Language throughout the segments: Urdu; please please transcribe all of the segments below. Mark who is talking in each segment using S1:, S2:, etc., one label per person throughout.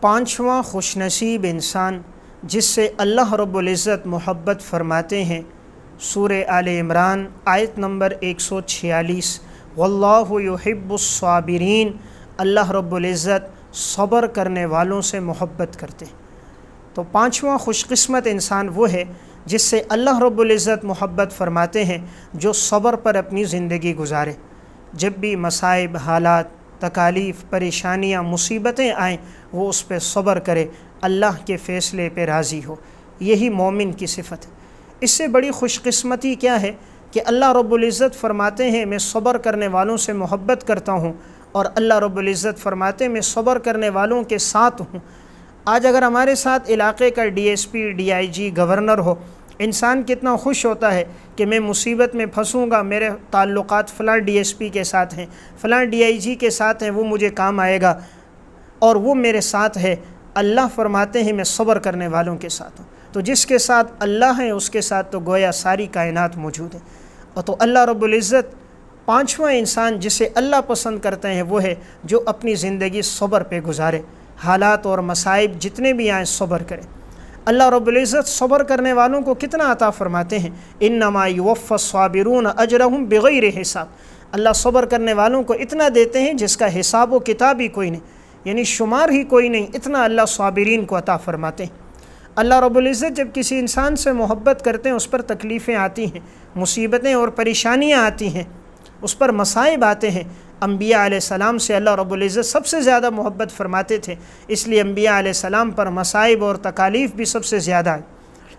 S1: پانچواں خوش نصیب انسان جس سے اللہ رب العزت محبت فرماتے ہیں، سورہ آل عمران آیت نمبر 146، واللہ یحب الصابرین، اللہ رب العزت صبر کرنے والوں سے محبت کرتے ہیں۔ تو پانچواں خوش قسمت انسان وہ ہے جس سے اللہ رب العزت محبت فرماتے ہیں، جو صبر پر اپنی زندگی گزارے۔ جب بھی مصائب، حالات، تکالیف، پریشانیاں، مصیبتیں آئیں، وہ اس پہ صبر کرے، اللہ کے فیصلے پہ راضی ہو۔ یہی مومن کی صفت ہے۔ اس سے بڑی خوش قسمتی کیا ہے کہ اللہ رب العزت فرماتے ہیں میں صبر کرنے والوں سے محبت کرتا ہوں، اور اللہ رب العزت فرماتے ہیں میں صبر کرنے والوں کے ساتھ ہوں۔ آج اگر ہمارے ساتھ علاقے کا D S P, D I G, governor ہو، انسان کتنا خوش ہوتا ہے کہ میں مصیبت میں پھنسوں گا، میرے تعلقات فلاں ڈی ایس پی کے ساتھ ہیں، فلاں ڈی آئی جی کے ساتھ ہیں، وہ مجھے کام آئے گا اور وہ میرے ساتھ ہے۔ اللہ فرماتے ہیں میں صبر کرنے والوں کے ساتھ ہوں۔ تو جس کے ساتھ اللہ ہے اس کے ساتھ تو گویا ساری کائنات موجود ہے۔ اور تو اللہ رب العزت پانچواں انسان جسے اللہ پسند کرتے ہیں وہ ہے جو اپنی زندگی صبر پہ گزارے، حالات اور مصائب جتنے بھی آئیں صبر کرے۔ اللہ رب العزت صبر کرنے والوں کو کتنا عطا فرماتے ہیں، انما یوفی الصابرون اجرہم بغیر حساب۔ اللہ صبر کرنے والوں کو اتنا دیتے ہیں جس کا حساب و کتاب ہی کوئی نہیں، یعنی شمار ہی کوئی نہیں، اتنا اللہ صابرین کو عطا فرماتے ہیں۔ اللہ رب العزت جب کسی انسان سے محبت کرتے ہیں اس پر تکلیفیں آتی ہیں، مصیبتیں اور پریشانیاں آتی ہیں، اس پر مصائب آتے ہیں۔ انبیاء علیہ السلام سے اللہ رب العزت سب سے زیادہ محبت فرماتے تھے، اس لیے انبیاء علیہ السلام پر مصائب اور تکالیف بھی سب سے زیادہ آئیں۔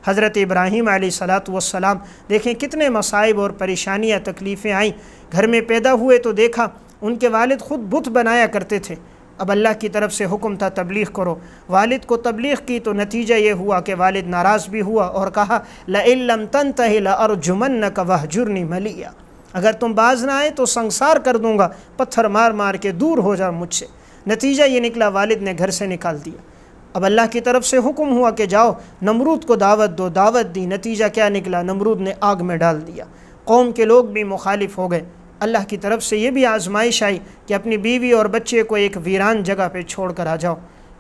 S1: حضرت ابراہیم علیہ السلام دیکھیں کتنے مصائب اور پریشانیاں، تکلیفیں آئیں۔ گھر میں پیدا ہوئے تو دیکھا ان کے والد خود بت بنایا کرتے تھے۔ اب اللہ کی طرف سے حکم تھا تبلیغ کرو، والد کو تبلیغ کی تو نتیجہ یہ ہوا کہ والد ناراض بھی ہوا اور کہا لَإِن لَّمْ تَنْتَهِ لَأَرْجُمَنَّكَ وَاهْجُرْنِي مَلِيًّا، اگر تم باز نہ آئے تو سنسار کر دوں گا، پتھر مار مار کے دور ہو جا مجھ سے۔ نتیجہ یہ نکلا والد نے گھر سے نکال دیا۔ اب اللہ کی طرف سے حکم ہوا کہ جاؤ نمرود کو دعوت دو، دعوت دی، نتیجہ کیا نکلا، نمرود نے آگ میں ڈال دیا۔ قوم کے لوگ بھی مخالف ہو گئے۔ اللہ کی طرف سے یہ بھی آزمائش آئی کہ اپنی بیوی اور بچے کو ایک ویران جگہ پہ چھوڑ کر آ جاؤ۔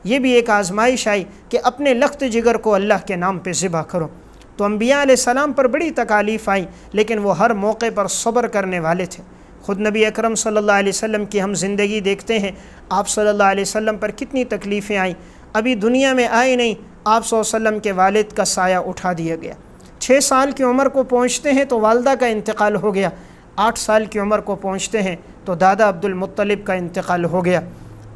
S1: یہ بھی ایک آزمائش آئی کہ اپنے لخت جگر کو اللہ کے نام پہ ذبح کرو۔ تو انبیاء علیہ السلام پر بڑی تکالیف آئیں، لیکن وہ ہر موقع پر صبر کرنے والے تھے۔ خود نبی اکرم صلی اللہ علیہ وسلم کی ہم زندگی دیکھتے ہیں، آپ صلی اللہ علیہ وسلم پر کتنی تکلیفیں آئیں۔ ابھی دنیا میں آئے نہیں، آپ صلی اللہ علیہ وسلم کے والد کا سایہ اٹھا دیا گیا۔ 6 سال کی عمر کو پہنچتے ہیں تو والدہ کا انتقال ہو گیا، 8 سال کی عمر کو پہنچتے ہیں تو دادا عبد المطلب کا انتقال ہو گیا۔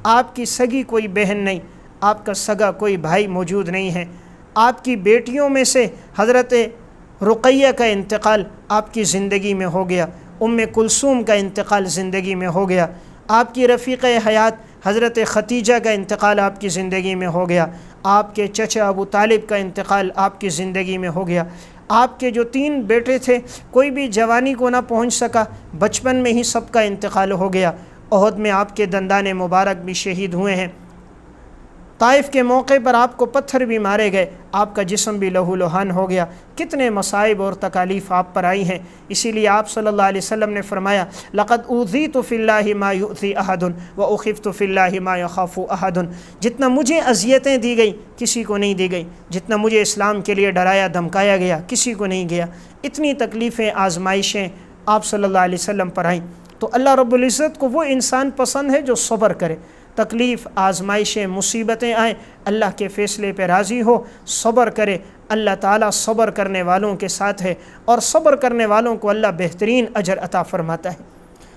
S1: آپ کی سگی کوئی بہن نہیں، آپ کا سگا کوئی بھائی موجود نہیں ہے۔ آپ کی بیٹیوں میں سے حضرت رقیہ کا انتقال آپ کی زندگی میں ہو گیا، ام کلثوم کا انتقال زندگی میں ہو گیا، آپ کی رفیق حیات حضرت ختیجہ کا انتقال آپ کی زندگی میں ہو گیا، آپ کے چچا ابو طالب کا انتقال آپ کی زندگی میں ہو گیا۔ آپ کے جو 3 بیٹے تھے کوئی بھی جوانی کو نہ پہنچ سکا، بچپن میں ہی سب کا انتقال ہو گیا۔ احد میں آپ کے دندان مبارک بھی شہید ہوئے ہیں۔ طائف کے موقع پر آپ کو پتھر بھی مارے گئے، آپ کا جسم بھی لہو لہان ہو گیا۔ کتنے مصائب اور تکالیف آپ پر آئی ہیں۔ اسی لیے آپ صلی اللہ علیہ وسلم نے فرمایا لقد اوذیت فی اللہ ما یؤذی احد واخفت فی اللہ ما یخاف احد، جتنا مجھے اذیتیں دی گئی کسی کو نہیں دی گئی، جتنا مجھے اسلام کے لیے ڈرایا دھمکایا گیا کسی کو نہیں گیا۔ اتنی تکلیفیں، آزمائشیں آپ صلی اللہ علیہ وسلم پر آئیں۔ تو اللہ رب العزت کو وہ انسان پسند ہے جو صبر کرے، تکلیف، آزمائشیں، مصیبتیں آئیں، اللہ کے فیصلے پہ راضی ہو، صبر کرے۔ اللہ تعالیٰ صبر کرنے والوں کے ساتھ ہے، اور صبر کرنے والوں کو اللہ بہترین اجر عطا فرماتا ہے۔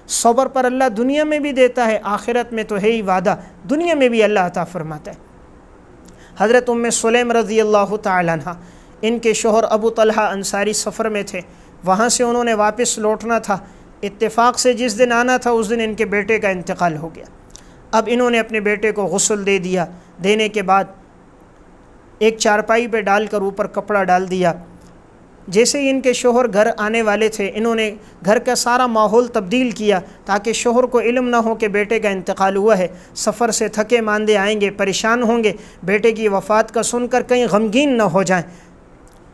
S1: صبر پر اللہ دنیا میں بھی دیتا ہے، آخرت میں تو ہے ہی وعدہ، دنیا میں بھی اللہ عطا فرماتا ہے۔ حضرت ام سلیم رضی اللہ تعالیٰ عنہ، ان کے شوہر ابو طلحہ انصاری سفر میں تھے، وہاں سے انہوں نے واپس لوٹنا تھا۔ اتفاق سے جس دن آنا تھا اس دن ان کے بیٹے کا انتقال ہو گیا۔ اب انہوں نے اپنے بیٹے کو غسل دے دیا، دینے کے بعد ایک چارپائی پہ ڈال کر اوپر کپڑا ڈال دیا۔ جیسے ہی ان کے شوہر گھر آنے والے تھے، انہوں نے گھر کا سارا ماحول تبدیل کیا تاکہ شوہر کو علم نہ ہو کہ بیٹے کا انتقال ہوا ہے۔ سفر سے تھکے ماندے آئیں گے، پریشان ہوں گے، بیٹے کی وفات کا سن کر کہیں غمگین نہ ہو جائیں۔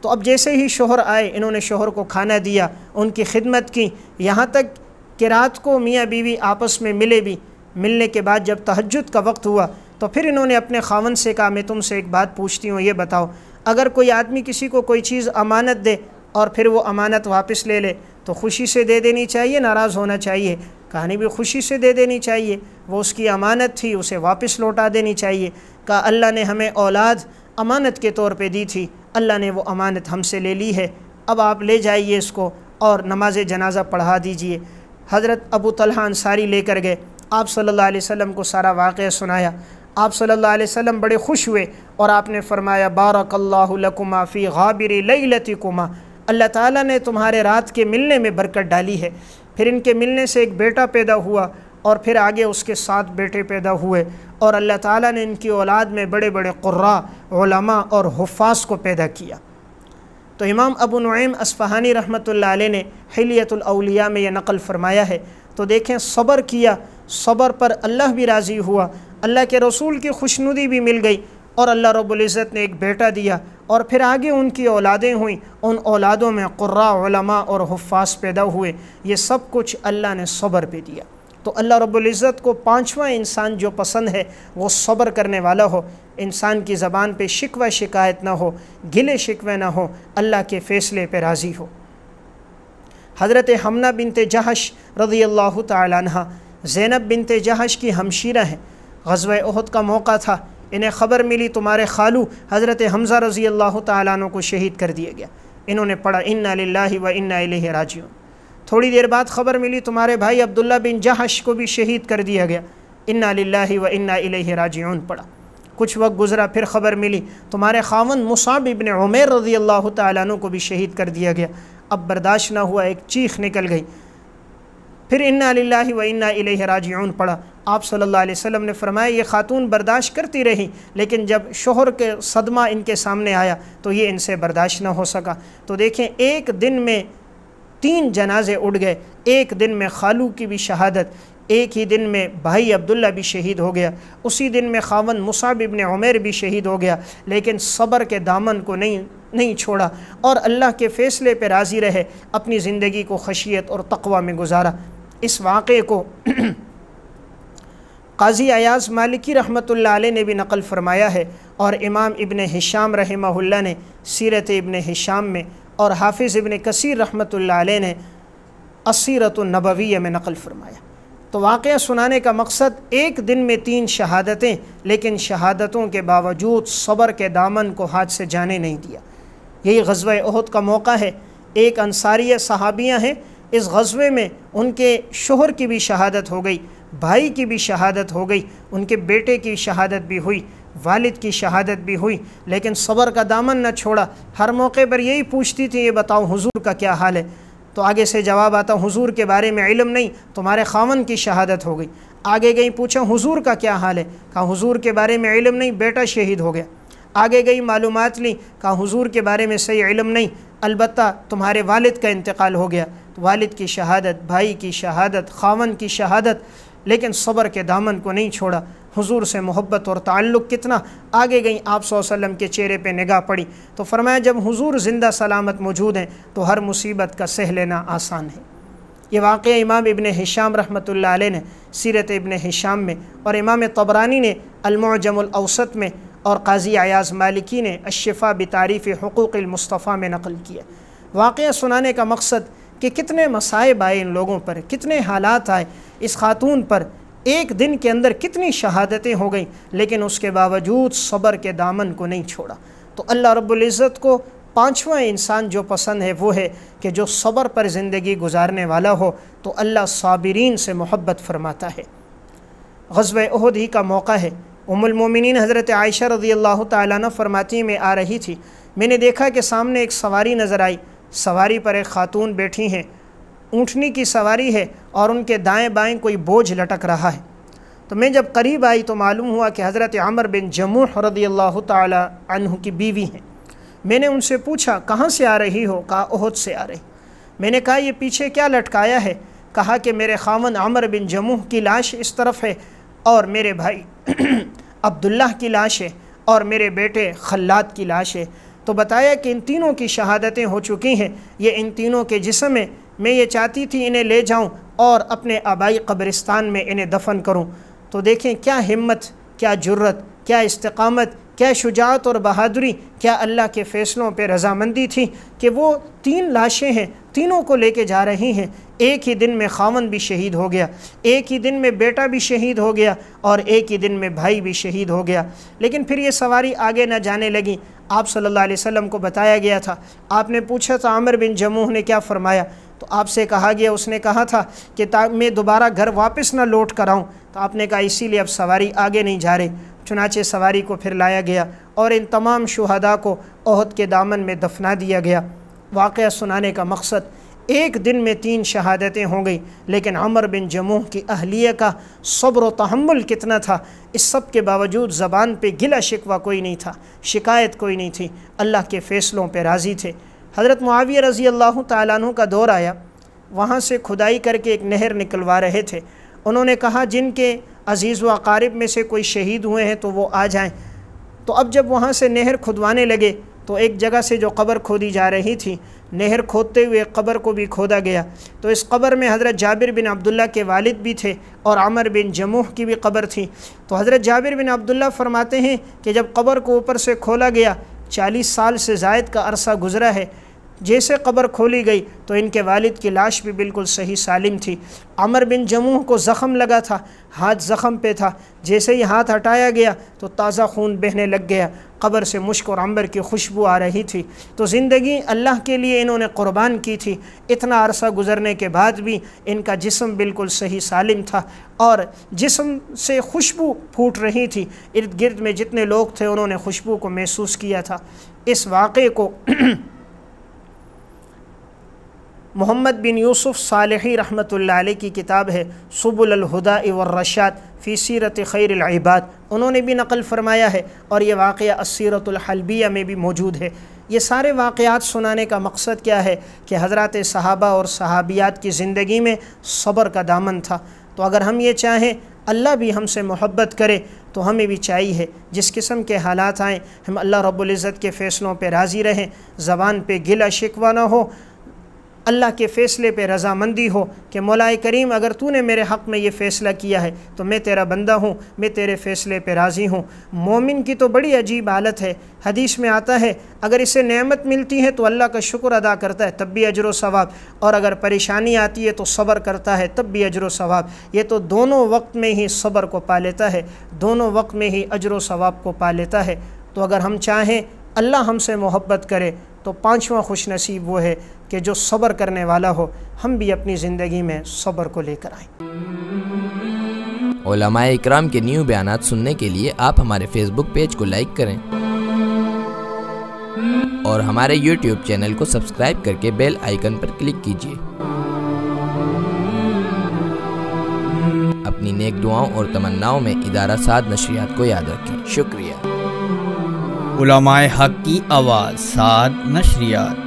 S1: تو اب جیسے ہی شوہر آئے، انہوں نے شوہر کو کھانا دیا، ان کی خدمت کی، یہاں تک کہ رات کو میاں بیوی آپس میں ملے بھی۔ ملنے کے بعد جب تہجد کا وقت ہوا تو پھر انہوں نے اپنے خاوند سے کہا میں تم سے ایک بات پوچھتی ہوں، یہ بتاؤ اگر کوئی آدمی کسی کو کوئی چیز امانت دے اور پھر وہ امانت واپس لے لے تو خوشی سے دے دینی چاہیے، ناراض ہونا چاہیے؟ کہا نہیں بھی خوشی سے دے دینی چاہیے، وہ اس کی امانت تھی، اسے واپس لوٹا دینی چاہیے۔ کہا اللہ نے ہمیں اولاد امانت کے طور پہ دی تھی، اللہ نے وہ امانت ہم سے لے لی ہے، اب آپ لے جائیے اس کو اور نماز جنازہ پڑھا دیجئے۔ حضرت ابو طلحہ انصاری لے کر گئے، آپ صلی اللہ علیہ وسلم کو سارا واقعہ سنایا۔ آپ صلی اللہ علیہ وسلم بڑے خوش ہوئے اور آپ نے فرمایا بارک اللہ لکما فی غابر لیلتکما، اللہ تعالیٰ نے تمہارے رات کے ملنے میں برکت ڈالی ہے۔ پھر ان کے ملنے سے ایک بیٹا پیدا ہوا اور پھر آگے اس کے 7 بیٹے پیدا ہوئے، اور اللہ تعالیٰ نے ان کی اولاد میں بڑے بڑے قراء، علماء اور حفاظ کو پیدا کیا۔ تو امام ابو نعیم اصفہانی رحمۃ اللہ علیہ نے حلیۃ الاولیاء میں یہ نقل فرمایا ہے۔ تو دیکھیں صبر کیا، صبر پر اللہ بھی راضی ہوا، اللہ کے رسول کی خوشنودی بھی مل گئی، اور اللہ رب العزت نے ایک بیٹا دیا، اور پھر آگے ان کی اولادیں ہوئیں، ان اولادوں میں قراء، علماء اور حفاظ پیدا ہوئے۔ یہ سب کچھ اللہ نے صبر پہ دیا۔ تو اللہ رب العزت کو 5واں انسان جو پسند ہے وہ صبر کرنے والا ہو، انسان کی زبان پہ شکوہ شکایت نہ ہو، گلے شکوے نہ ہو، اللہ کے فیصلے پہ راضی ہو۔ حضرت حمنہ بنت جہش رضی اللہ تعالیٰ عنہ زینب بنت جہش کی ہمشیرہ ہیں۔ غزوہ احد کا موقع تھا، انہیں خبر ملی تمہارے خالو حضرت حمزہ رضی اللہ تعالیٰ عنہ کو شہید کر دیا گیا۔ انہوں نے پڑھا انا للہ و انا الیہ راجعون۔ تھوڑی دیر بعد خبر ملی تمہارے بھائی عبداللہ بن جہش کو بھی شہید کر دیا گیا، انا للہ و انا الیہ راجعون پڑھا۔ کچھ وقت گزرا، پھر خبر ملی تمہارے خاوند مصعب ابن عمیر رضی اللہ تعالیٰ عنہ کو بھی شہید کر دیا گیا۔ اب برداشت نہ ہوا، ایک چیخ نکل گئی، پھر انا للہ و انا الیہ راجعون پڑھا۔ آپ صلی اللہ علیہ وسلم نے فرمایا یہ خاتون برداشت کرتی رہی، لیکن جب شوہر کے صدمہ ان کے سامنے آیا تو یہ ان سے برداشت نہ ہو سکا۔ تو دیکھیں ایک دن میں 3 جنازے اٹھ گئے، ایک دن میں خالو کی بھی شہادت، ایک ہی دن میں بھائی عبداللہ بھی شہید ہو گیا، اسی دن میں خاوند مصعب ابن عمیر بھی شہید ہو گیا، لیکن صبر کے دامن کو نہیں چھوڑا اور اللہ کے فیصلے پہ راضی رہے، اپنی زندگی کو خشیت اور تقوی میں گزارا۔ اس واقعے کو قاضی ایاز مالکی رحمۃ اللہ علیہ نے بھی نقل فرمایا ہے، اور امام ابن ہشام رحمہ اللہ نے سیرت ابن ہشام میں، اور حافظ ابن کثیر رحمۃ اللہ علیہ نے السیرۃ النبویہ میں نقل فرمایا۔ تو واقعہ سنانے کا مقصد ایک دن میں 3 شہادتیں، لیکن شہادتوں کے باوجود صبر کے دامن کو ہاتھ سے جانے نہیں دیا۔ یہی غزوہ احد کا موقع ہے۔ ایک انصاریہ صحابیاں ہیں، اس غزوے میں ان کے شوہر کی بھی شہادت ہو گئی، بھائی کی بھی شہادت ہو گئی، ان کے بیٹے کی شہادت بھی ہوئی، والد کی شہادت بھی ہوئی، لیکن صبر کا دامن نہ چھوڑا۔ ہر موقع پر یہی پوچھتی تھی یہ بتاؤ حضور کا کیا حال ہے؟ تو آگے سے جواب آتا حضور کے بارے میں علم نہیں، تمہارے خاوند کی شہادت ہو گئی۔ آگے گئی پوچھا حضور کا کیا حال ہے؟ کہا حضور کے بارے میں علم نہیں، بیٹا شہید ہو گیا۔ آگے گئی معلومات لی، کہا حضور کے بارے میں صحیح علم نہیں، البتہ تمہارے والد کا انتقال ہو گیا۔ تو والد کی شہادت، بھائی کی شہادت، خاوند کی شہادت، لیکن صبر کے دامن کو نہیں چھوڑا۔ حضور سے محبت اور تعلق کتنا۔ آگے گئیں، آپ صلی اللہ علیہ وسلم کے چہرے پہ نگاہ پڑی تو فرمایا جب حضور زندہ سلامت موجود ہیں تو ہر مصیبت کا سہ لینا آسان ہے۔ یہ واقعہ امام ابن ہشام رحمۃ اللہ علیہ نے سیرت ابن ہشام میں، اور امام طبرانی نے المعجم الاوسط میں، اور قاضی ایاز مالکی نے الشفاء بتعریف حقوق المصطفیٰ میں نقل کیا۔ واقعہ سنانے کا مقصد کہ کتنے مصائب آئے ان لوگوں پر، کتنے حالات آئے اس خاتون پر، ایک دن کے اندر کتنی شہادتیں ہو گئیں، لیکن اس کے باوجود صبر کے دامن کو نہیں چھوڑا۔ تو اللہ رب العزت کو 5واں انسان جو پسند ہے وہ ہے کہ جو صبر پر زندگی گزارنے والا ہو، تو اللہ صابرین سے محبت فرماتا ہے۔ غزوہ احد ہی کا موقع ہے۔ ام المومنین حضرت عائشہ رضی اللہ تعالیٰ عنہ فرماتی میں آ رہی تھی، میں نے دیکھا کہ سامنے ایک سواری نظر آئی، سواری پر ایک خاتون بیٹھی ہیں، اونٹنی کی سواری ہے اور ان کے دائیں بائیں کوئی بوجھ لٹک رہا ہے۔ تو میں جب قریب آئی تو معلوم ہوا کہ حضرت عمر بن جموح رضی اللہ تعالی عنہ کی بیوی ہیں۔ میں نے ان سے پوچھا کہاں سے آ رہی ہو؟ کہا احد سے آ رہی۔ میں نے کہا یہ پیچھے کیا لٹکایا ہے؟ کہا کہ میرے خاوند عمر بن جموح کی لاش اس طرف ہے، اور میرے بھائی عبداللہ کی لاش ہے، اور میرے بیٹے خلاد کی لاش ہے۔ تو بتایا کہ ان تینوں کی شہادتیں ہو چکی ہیں، یہ ان تینوں کے جسم ہیں، میں یہ چاہتی تھی انہیں لے جاؤں اور اپنے آبائی قبرستان میں انہیں دفن کروں۔ تو دیکھیں کیا ہمت کیا جرت، کیا استقامت، کیا شجاعت اور بہادری، کیا اللہ کے فیصلوں پہ رضامندی تھی کہ وہ 3 لاشیں ہیں، تینوں کو لے کے جا رہی ہیں۔ ایک ہی دن میں خاوند بھی شہید ہو گیا، ایک ہی دن میں بیٹا بھی شہید ہو گیا، اور ایک ہی دن میں بھائی بھی شہید ہو گیا۔ لیکن پھر یہ سواری آگے نہ جانے لگی۔ آپ صلی اللہ علیہ وسلم کو بتایا گیا تھا، آپ نے پوچھا تھا عمر بن جموح نے کیا فرمایا، تو آپ سے کہا گیا، اس نے کہا تھا کہ میں دوبارہ گھر واپس نہ لوٹ کر آؤں، تو آپ نے کہا اسی لیے اب سواری آگے نہیں جا رہی۔ چنانچہ سواری کو پھر لایا گیا اور ان تمام شہداء کو احد کے دامن میں دفنا دیا گیا۔ واقعہ سنانے کا مقصد، ایک دن میں 3 شہادتیں ہو گئی، لیکن عمر بن جموح کی اہلیہ کا صبر و تحمل کتنا تھا۔ اس سب کے باوجود زبان پہ گلہ شکوہ کوئی نہیں تھا، شکایت کوئی نہیں تھی، اللہ کے فیصلوں پہ راضی تھے۔ حضرت معاویہ رضی اللہ تعالیٰ عنہ کا دور آیا، وہاں سے کھدائی کر کے ایک نہر نکلوا رہے تھے۔ انہوں نے کہا جن کے عزیز و اقارب میں سے کوئی شہید ہوئے ہیں تو وہ آ جائیں۔ تو اب جب وہاں سے نہر کھدوانے لگے تو ایک جگہ سے جو قبر کھودی جا رہی تھی، نہر کھودتے ہوئے قبر کو بھی کھودا گیا، تو اس قبر میں حضرت جابر بن عبداللہ کے والد بھی تھے اور عمر بن جموح کی بھی قبر تھی۔ تو حضرت جابر بن عبداللہ فرماتے ہیں کہ جب قبر کو اوپر سے کھولا گیا، 40 سال سے زائد کا عرصہ گزرا ہے، جیسے قبر کھولی گئی تو ان کے والد کی لاش بھی بالکل صحیح سالم تھی۔ عمر بن جموح کو زخم لگا تھا، ہاتھ زخم پہ تھا، جیسے ہی ہاتھ ہٹایا گیا تو تازہ خون بہنے لگ گیا، قبر سے مشک اور عنبر کی خوشبو آ رہی تھی۔ تو زندگی اللہ کے لیے انہوں نے قربان کی تھی، اتنا عرصہ گزرنے کے بعد بھی ان کا جسم بالکل صحیح سالم تھا اور جسم سے خوشبو پھوٹ رہی تھی۔ ارد گرد میں جتنے لوگ تھے انہوں نے خوشبو کو محسوس کیا تھا۔ اس واقعے کو محمد بن یوسف صالحی رحمۃ اللہ علیہ کی کتاب ہے سبل الہدى والرشاد فی سیرت خیر العباد، انہوں نے بھی نقل فرمایا ہے، اور یہ واقعہ السیرۃ الحلبیہ میں بھی موجود ہے۔ یہ سارے واقعات سنانے کا مقصد کیا ہے کہ حضرات صحابہ اور صحابیات کی زندگی میں صبر کا دامن تھا۔ تو اگر ہم یہ چاہیں اللہ بھی ہم سے محبت کرے تو ہمیں بھی چاہیے جس قسم کے حالات آئیں ہم اللہ رب العزت کے فیصلوں پہ راضی رہیں، زبان پہ گلہ شکوہ نہ ہو، اللہ کے فیصلے پہ رضامندی ہو کہ مولا کریم اگر تو نے میرے حق میں یہ فیصلہ کیا ہے تو میں تیرا بندہ ہوں، میں تیرے فیصلے پہ راضی ہوں۔ مومن کی تو بڑی عجیب حالت ہے، حدیث میں آتا ہے اگر اسے نعمت ملتی ہے تو اللہ کا شکر ادا کرتا ہے تب بھی اجر و ثواب، اور اگر پریشانی آتی ہے تو صبر کرتا ہے تب بھی اجر و ثواب۔ یہ تو دونوں وقت میں ہی صبر کو پا لیتا ہے، دونوں وقت میں ہی اجر و ثواب کو پا لیتا ہے۔ تو اگر ہم چاہیں اللہ ہم سے محبت کرے تو 5واں خوش نصیب وہ ہے کہ جو صبر کرنے والا ہو۔ ہم بھی اپنی زندگی میں صبر کو لے کر آئیں۔
S2: علماء اکرام کے نیو بیانات سننے کے لیے آپ ہمارے فیس بک پیج کو لائک کریں اور ہمارے یوٹیوب چینل کو سبسکرائب کر کے بیل آئیکن پر کلک کیجیے۔ اپنی نیک دعاؤں اور تمناؤں میں ادارہ سعد نشریات کو یاد رکھیں۔ شکریہ۔
S3: علماء حق کی آواز، سعد نشریات۔